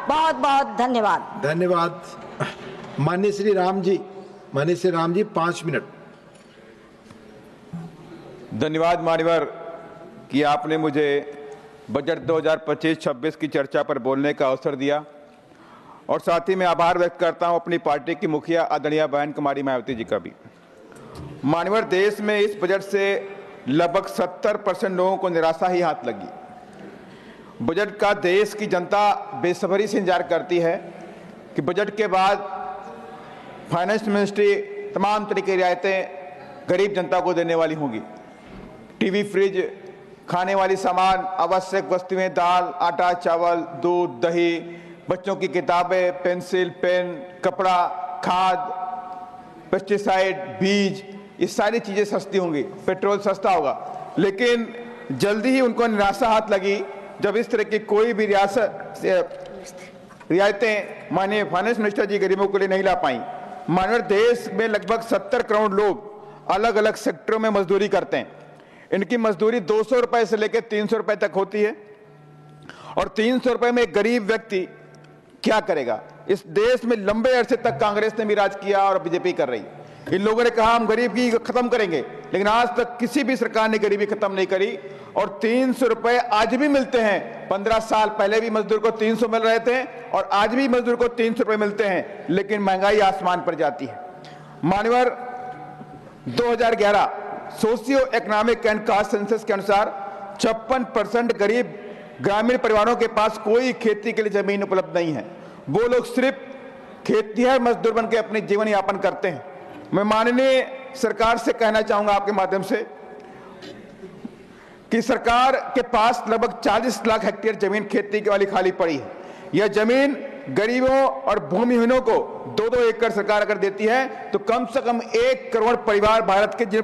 बहुत बहुत धन्यवाद। धन्यवाद। माननीय श्री राम जी, 5 मिनट। धन्यवाद मान्यवर कि आपने मुझे बजट 2025-26 की चर्चा पर बोलने का अवसर दिया और साथ ही मैं आभार व्यक्त करता हूं अपनी पार्टी की मुखिया आदरणीय बहन कुमारी मायावती जी का भी। मान्यवर, देश में इस बजट से लगभग 70% लोगों को निराशा ही हाथ लगी। बजट का देश की जनता बेसब्री से इंतजार करती है कि बजट के बाद फाइनेंस मिनिस्ट्री तमाम तरह की रियायतें गरीब जनता को देने वाली होंगी। टीवी, फ्रिज, खाने वाली सामान, आवश्यक वस्तुएं, दाल, आटा, चावल, दूध, दही, बच्चों की किताबें, पेंसिल, पेन, कपड़ा, खाद, पेस्टिसाइड, बीज, ये सारी चीज़ें सस्ती होंगी, पेट्रोल सस्ता होगा। लेकिन जल्दी ही उनको निराशा हाथ लगी जब इस तरह की कोई भी रियायतें माननीय फाइनेंस मिनिस्टर जी गरीबों के लिए नहीं ला पाई। मानव, देश में लगभग 70 करोड़ लोग अलग अलग सेक्टरों में मजदूरी करते हैं। इनकी मजदूरी 200 रुपए से लेकर 300 रुपए तक होती है और 300 रुपए में एक गरीब व्यक्ति क्या करेगा? इस देश में लंबे अरसे तक कांग्रेस ने भी राज किया और बीजेपी कर रही। इन लोगों ने कहा हम गरीबी खत्म करेंगे, लेकिन आज तक किसी भी सरकार ने गरीबी खत्म नहीं करी और 300 रुपए आज भी मिलते हैं। 15 साल पहले भी मजदूर को 300 मिल रहे थे और आज भी मजदूर को 300 रुपए मिलते हैं, लेकिन महंगाई आसमान पर जाती है। मान्यवर, 2011 socio economic and caste census के अनुसार 56% गरीब ग्रामीण परिवारों के पास कोई खेती के लिए जमीन उपलब्ध नहीं है। वो लोग सिर्फ खेतिहर मजदूर बन के अपने जीवन यापन करते हैं। मैं माननीय सरकार से कहना चाहूंगा आपके माध्यम से कि सरकार के पास लगभग 40 लाख हेक्टेयर जमीन खेती के वाली खाली पड़ी है। यह जमीन गरीबों और भूमिहीनों को 2-2 एकड़ सरकार अगर देती है तो कम से कम 1 करोड़ परिवार भारत के जो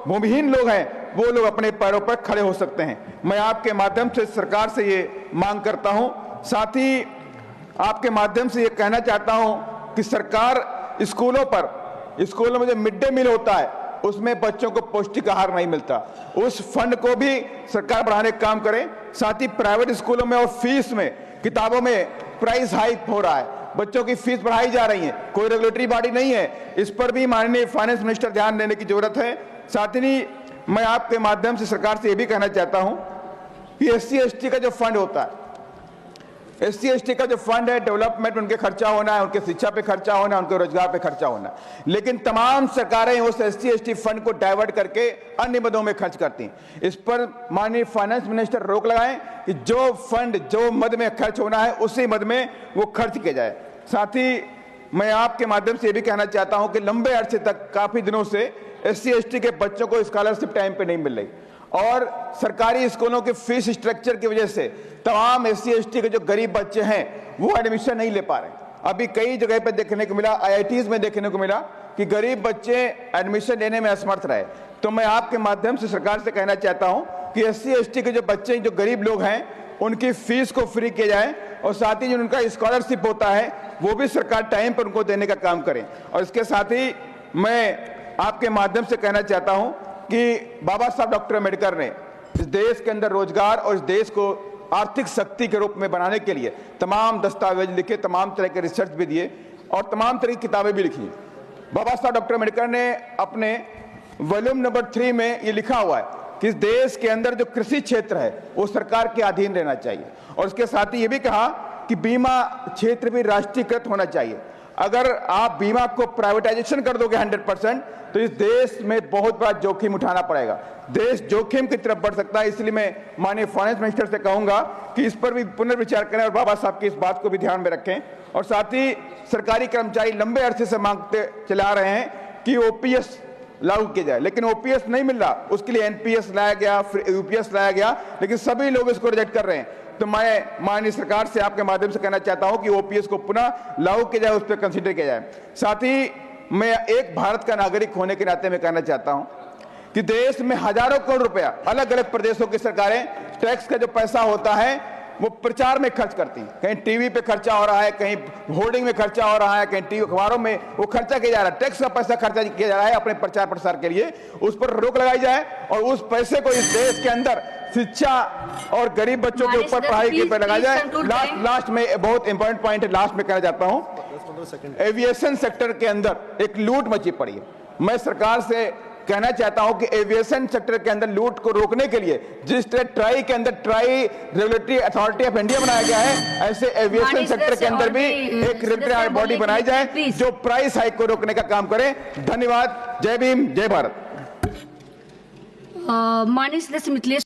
भूमिहीन लोग हैं वो लोग अपने पैरों पर खड़े हो सकते हैं। मैं आपके माध्यम से सरकार से ये मांग करता हूं। साथ ही आपके माध्यम से ये कहना चाहता हूं कि सरकार स्कूलों में जो मिड डे मील होता है उसमें बच्चों को पौष्टिक आहार नहीं मिलता, उस फंड को भी सरकार बढ़ाने का काम करे। साथ ही प्राइवेट स्कूलों में और फीस में, किताबों में प्राइस हाइक हो रहा है, बच्चों की फीस बढ़ाई जा रही है, कोई रेगुलेटरी बॉडी नहीं है। इस पर भी माननीय फाइनेंस मिनिस्टर ध्यान देने की जरूरत है। साथ ही मैं आपके माध्यम से सरकार से यह भी कहना चाहता हूं कि SC/ST का जो फंड होता है, SC/ST का जो फंड है, डेवलपमेंट उनके खर्चा होना है, उनके शिक्षा पे खर्चा होना है, उनके रोजगार पे खर्चा होना है। लेकिन तमाम सरकारें उस SC/ST फंड को डाइवर्ट करके अन्य मदों में खर्च करती हैं। इस पर माननीय फाइनेंस मिनिस्टर रोक लगाएं कि जो फंड जो मद में खर्च होना है उसी मद में वो खर्च किया जाए। साथ ही मैं आपके माध्यम से ये भी कहना चाहता हूं कि लंबे अरसे तक काफी दिनों से SC/ST के बच्चों को स्कॉलरशिप टाइम पे नहीं मिल रही और सरकारी स्कूलों के फीस स्ट्रक्चर की वजह से तमाम SC/ST के जो गरीब बच्चे हैं वो एडमिशन नहीं ले पा रहे। अभी कई जगह पे देखने को मिला, IITs में देखने को मिला कि गरीब बच्चे एडमिशन लेने में असमर्थ रहे। तो मैं आपके माध्यम से सरकार से कहना चाहता हूं कि SC/ST के जो बच्चे, जो गरीब लोग हैं, उनकी फीस को फ्री किया जाए और साथ ही जो उनका स्कॉलरशिप होता है वो भी सरकार टाइम पर उनको देने का काम करे। और इसके साथ ही मैं आपके माध्यम से कहना चाहता हूं कि बाबा साहब डॉक्टर अम्बेडकर ने इस देश के अंदर रोजगार और इस देश को आर्थिक शक्ति के रूप में बनाने के लिए तमाम दस्तावेज लिखे, तमाम तरह के रिसर्च भी दिए और तमाम तरह की किताबें भी लिखी। बाबा साहब डॉक्टर अम्बेडकर ने अपने वॉल्यूम नंबर 3 में ये लिखा हुआ है कि इस देश के अंदर जो कृषि क्षेत्र है वो सरकार के अधीन रहना चाहिए और उसके साथ ही ये भी कहा कि बीमा क्षेत्र भी राष्ट्रीयकृत होना चाहिए। अगर आप बीमा को प्राइवेटाइजेशन कर दोगे 100% तो इस देश में बहुत बड़ा जोखिम उठाना पड़ेगा, देश जोखिम की तरफ बढ़ सकता है। इसलिए मैं माननीय फाइनेंस मिनिस्टर से कहूंगा कि इस पर भी पुनर्विचार करें और बाबा साहब की इस बात को भी ध्यान में रखें। और साथ ही सरकारी कर्मचारी लंबे अरसे से मांगते चला रहे हैं कि OPS लागू किया जाए, लेकिन OPS नहीं मिल रहा, उसके लिए NPS लाया गया, फिर UPS लाया गया, लेकिन सभी लोग इसको रिजेक्ट कर रहे हैं। तो मैं माननीय सरकार से आपके माध्यम से कहना चाहता हूं कि OPS को पुनः लागू किया जाए, उस पर कंसीडर किया जाए। साथ ही मैं एक भारत का नागरिक होने के नाते में कहना चाहता हूं कि देश में हजारों करोड़ रुपया अलग अलग प्रदेशों की सरकारें टैक्स का जो पैसा होता है वो प्रचार में खर्च करती है। कहीं टीवी पे खर्चा हो रहा है, कहीं होर्डिंग में खर्चा हो रहा है, कहीं टीवी अखबारों में वो खर्चा किया जा रहा है, टैक्स का पैसा खर्चा किया जा रहा है अपने प्रचार प्रसार के लिए। उस पर रोक लगाई जाए और उस पैसे को इस देश के अंदर शिक्षा और गरीब बच्चों के ऊपर पढ़ाई के ऊपर लगाया जाए। लास्ट में बहुत इंपॉर्टेंट पॉइंट है, लास्ट में कहना चाहता हूं, एविएशन सेक्टर के अंदर एक लूट मची पड़ी है। मैं सरकार से कहना चाहता हूं कि एविएशन सेक्टर के अंदर लूट को रोकने के लिए जिस तरह ट्राई के अंदर try regulatory authority of India बनाया गया है, ऐसे एविएशन सेक्टर के अंदर भी एक रेगुलेटरी बॉडी बनाई जाए जो प्राइस हाइक को रोकने का काम करे। धन्यवाद। जय भीम, जय भारत। माननीय सदस्य मिथिलेश